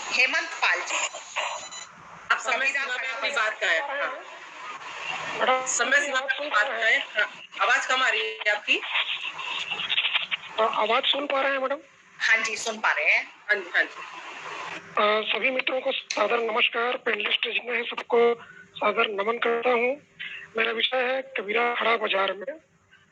हेमंत पाल जी। आप समय सीमा में अपनी बात कहें। हाँ। समय सीमा में अपनी बात कहें। हाँ। आवाज कम आ रही है आपकी। आवाज सुन पा रहे हैं मैडम? हाँ जी, सुन पा रहे हैं। हाँ जी, हाँ जी। सभी मित्रों को सादर नमस्कार। पैनलिस्ट जितने हैं सबको सादर नमन करता हूँ। मेरा विषय है कबीरा खड़ा बाजार में।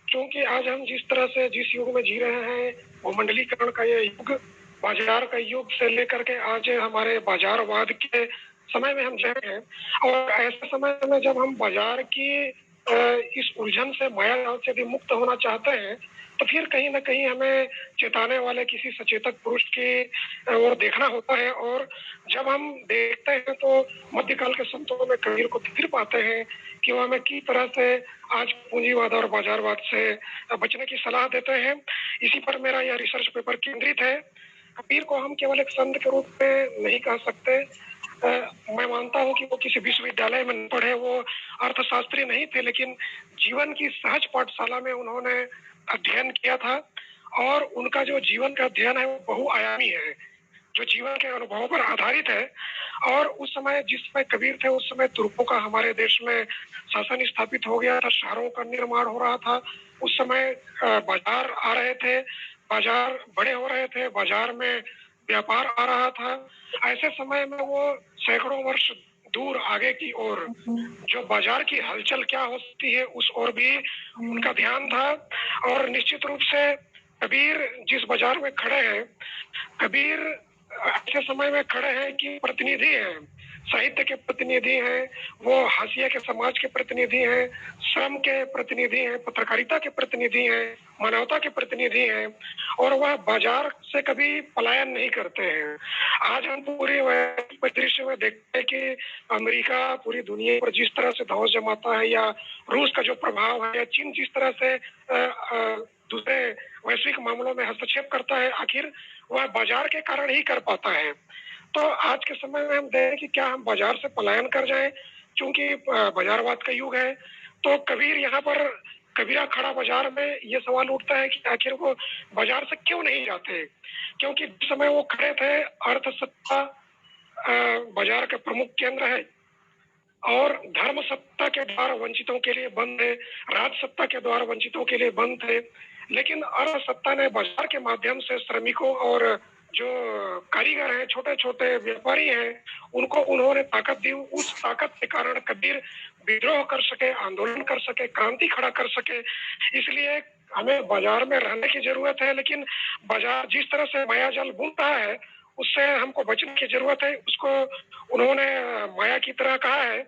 क्योंकि आज हम जिस तरह से जिस युग में जी रहे हैं, भूमंडलीकरण का ये युग, बाजार का युग से लेकर के आज हमारे बाजारवाद के समय में हम जी रहे हैं। और ऐसे समय में जब हम बाजार की इस उलझन से, माया जाल से भी मुक्त होना चाहते हैं, तो फिर कहीं ना कहीं हमें चेताने वाले किसी सचेतक पुरुष की ओर देखना होता है। और जब हम देखते हैं तो मध्यकाल के संतों में कबीर को फिर पाते हैं कि वह हमें किस तरह से आज पूंजीवाद और बाजारवाद से बचने की सलाह देते हैं। इसी पर मेरा यह रिसर्च पेपर केंद्रित है। कबीर को हम केवल एक संत के रूप में नहीं कह सकते। मैं मानता हूं कि वो किसी विश्वविद्यालय में नहीं पढ़े, वो अर्थशास्त्री नहीं थे, लेकिन जीवन की सहज पाठशाला में उन्होंने अध्ययन किया था। और उनका जो जीवन का अध्ययन है वो बहुआयामी है, जो जीवन के अनुभवों पर आधारित है। और उस समय जिस समय कबीर थे, उस समय तुर्कों का हमारे देश में शासन स्थापित हो गया था, शहरों का निर्माण हो रहा था। उस समय बाजार आ रहे थे, बाजार बड़े हो रहे थे, बाजार में व्यापार आ रहा था। ऐसे समय में वो सैकड़ों वर्ष दूर आगे की ओर जो बाजार की हलचल क्या होती है उस ओर भी उनका ध्यान था। और निश्चित रूप से कबीर जिस बाजार में खड़े हैं, कबीर ऐसे समय में खड़े हैं कि प्रतिनिधि हैं, साहित्य के प्रतिनिधि हैं, वो हाशिया के समाज के प्रतिनिधि हैं, श्रम के प्रतिनिधि हैं, पत्रकारिता के प्रतिनिधि हैं, मानवता के प्रतिनिधि हैं। और वह बाजार से कभी पलायन नहीं करते हैं। आज हम पूरे परिदृश्य में देखते हैं कि अमेरिका पूरी दुनिया पर जिस तरह से धौंस जमाता है, या रूस का जो प्रभाव है, या चीन जिस तरह से दूसरे वैश्विक मामलों में हस्तक्षेप करता है, आखिर वह बाजार के कारण ही कर पाता है। तो आज के समय में हम देखें कि क्या हम बाजार से पलायन कर जाएं, क्योंकि बाजारवाद का युग है। तो कबीर यहाँ पर कबीरा खड़ा बाजार में ये सवाल उठता है कि आखिर वो बाजार से क्यों नहीं जाते। क्योंकि जिस समय वो खड़े थे, अर्थ सत्ता बाजार का प्रमुख केंद्र है, और धर्म सत्ता के द्वार वंचितों के लिए बंद है, राज सत्ता के द्वार वंचितों के लिए बंद थे। लेकिन अर्थ सत्ता ने बाजार के माध्यम से श्रमिकों और जो कारीगर हैं, छोटे छोटे व्यापारी हैं, उनको उन्होंने ताकत दी। उस ताकत के कारण कबीर विद्रोह कर सके, आंदोलन कर सके, क्रांति खड़ा कर सके। इसलिए हमें बाजार में रहने की जरूरत है, लेकिन बाजार जिस तरह से माया जाल बुनता है उससे हमको बचने की जरूरत है। उसको उन्होंने माया की तरह कहा है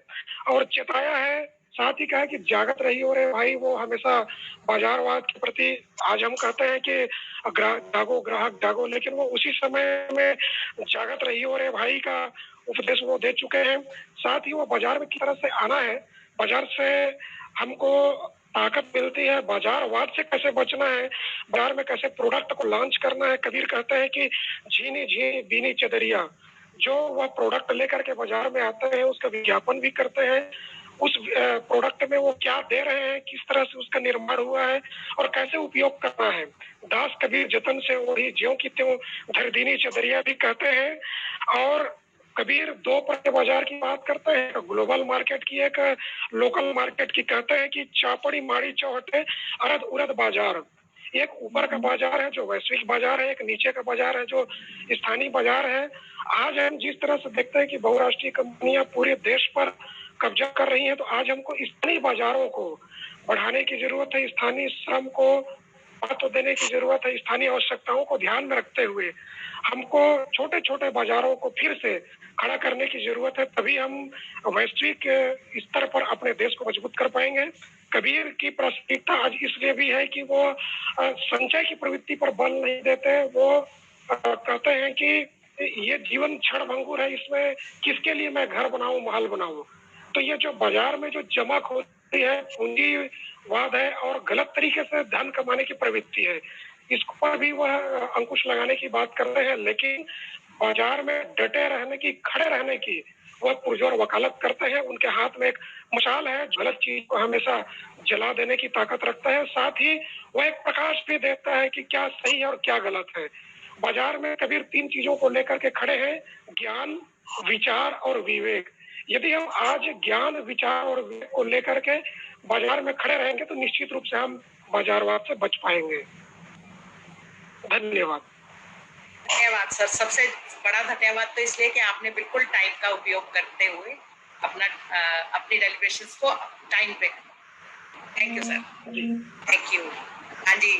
और चेताया है। साथ ही कहा कि जागत रही हो रे भाई। वो हमेशा बाजारवाद के प्रति, आज हम कहते हैं कि जागो ग्राहक जागो, लेकिन वो उसी समय में जागत रही हो रे भाई का उपदेश वो दे चुके हैं। साथ ही वो बाजार में किस तरह से आना है, बाजार से हमको ताकत मिलती है, बाजारवाद से कैसे बचना है, बाजार में कैसे प्रोडक्ट को लॉन्च करना है। कबीर कहते हैं कि झीनी झीनी बीनी चदरिया, जो वह प्रोडक्ट लेकर के बाजार में आते हैं उसका विज्ञापन भी करते हैं। उस प्रोडक्ट में वो क्या दे रहे हैं, किस तरह से उसका निर्माण हुआ है और कैसे उपयोग करना है। दास कबीर जतन से वही ज्यों की त्यों धरदीनी चदरिया भी कहते हैं। और कबीर दो पर बाजार की बात करते हैं, ग्लोबल मार्केट की, एक लोकल मार्केट की। कहते हैं कि चापड़ी माड़ी चौहटे अरद उरद बाजार। एक ऊपर का बाजार है जो वैश्विक बाजार है, एक नीचे का बाजार है जो स्थानीय बाजार है। आज हम जिस तरह से देखते हैं कि बहुराष्ट्रीय कंपनियां पूरे देश पर कब्जा कर रही हैं, तो आज हमको स्थानीय बाजारों को बढ़ाने की जरूरत है, स्थानीय श्रम को महत्व देने की जरूरत है। स्थानीय आवश्यकताओं को ध्यान में रखते हुए हमको छोटे छोटे बाजारों को फिर से खड़ा करने की जरूरत है। तभी हम वैश्विक स्तर पर अपने देश को मजबूत कर पाएंगे। कबीर की प्रासंगिकता आज इसलिए भी है कि वो संचय की प्रवृत्ति पर बल नहीं देते। वो कहते हैं कि ये जीवन क्षण भंगुर है, इसमें किसके लिए मैं घर बनाऊं, महल बनाऊं। तो ये जो बाजार में जो जमाखोरी है, पूंजीवाद है और गलत तरीके से धन कमाने की प्रवृत्ति है, इस पर भी वह अंकुश लगाने की बात कर रहे हैं। लेकिन बाजार में डटे रहने की, खड़े रहने की वह पुरजोर वकालत करते हैं। उनके हाथ में एक मशाल है, गलत चीज को हमेशा जला देने की ताकत रखता है। साथ ही वह एक प्रकाश भी देता है कि क्या सही है और क्या गलत है। बाजार में कबीर 3 चीजों को लेकर के खड़े हैं, ज्ञान, विचार और विवेक। यदि हम आज ज्ञान, विचार और विवेक को लेकर के बाजार में खड़े रहेंगे तो निश्चित रूप से हम बाजारवाद से बच पाएंगे। धन्यवाद। धन्यवाद सर, सबसे बड़ा धन्यवाद तो इसलिए कि आपने बिल्कुल टाइम का उपयोग करते हुए अपनी डेलिब्रेशंस को टाइम पे। Thank you sir, thank you. हाँ जी।